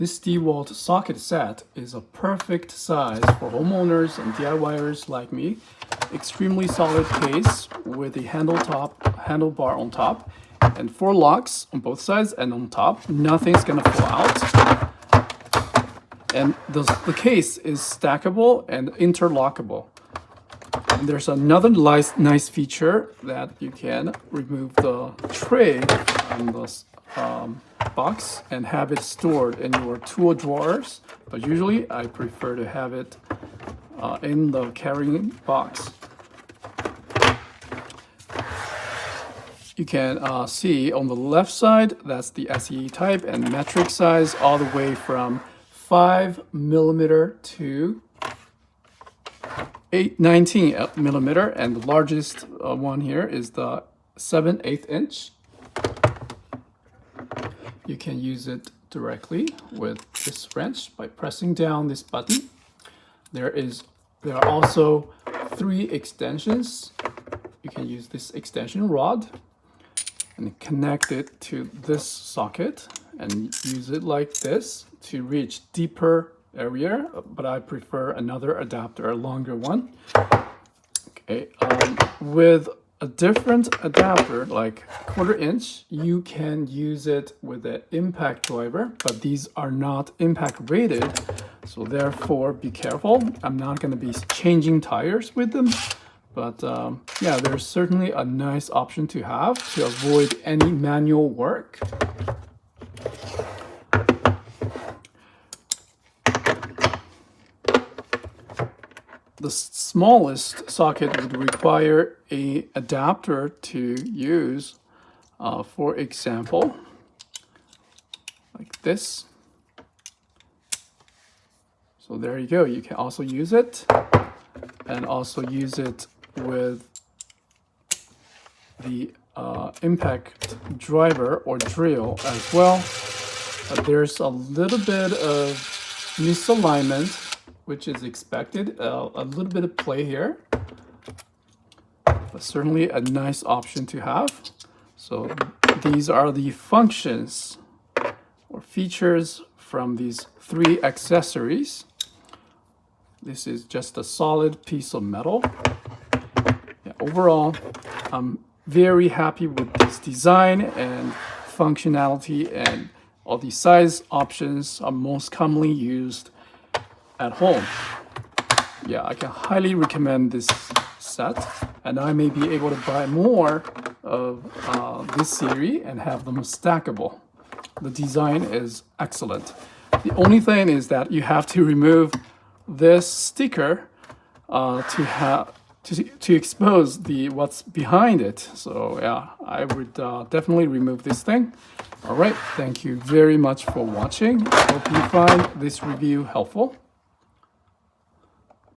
This DeWALT socket set is a perfect size for homeowners and DIYers like me. Extremely solid case with a handlebar on top and 4 locks on both sides and on top. Nothing's gonna fall out. And the case is stackable and interlockable. And there's another nice feature that you can remove the tray from the box and have it stored in your tool drawers, but usually I prefer to have it in the carrying box. You can see on the left side, that's the SE type and metric size, all the way from 5mm to 19mm, and the largest one here is the 7/8 inch. You can use it directly with this wrench by pressing down this button. There are also 3 extensions. You can use this extension rod and connect it to this socket and use it like this to reach deeper area, but I prefer another adapter, a longer one. Okay, with a different adapter, like 1/4 inch, you can use it with an impact driver, but these are not impact rated, so therefore be careful. I'm not going to be changing tires with them, but yeah, there's certainly a nice option to have to avoid any manual work. The smallest socket would require an adapter to use, for example, like this. So there you go. You can also use it and also use it with the impact driver or drill as well. But there's a little bit of misalignment, which is expected, a little bit of play here, but certainly a nice option to have. So these are the functions or features from these 3 accessories. This is just a solid piece of metal. Yeah, overall, I'm very happy with this design and functionality, and all the size options are most commonly used at home. Yeah, I can highly recommend this set, and I may be able to buy more of this series and have them stackable. The design is excellent. The only thing is that you have to remove this sticker to expose what's behind it. So yeah, I would definitely remove this thing. All right, thank you very much for watching. I hope you find this review helpful.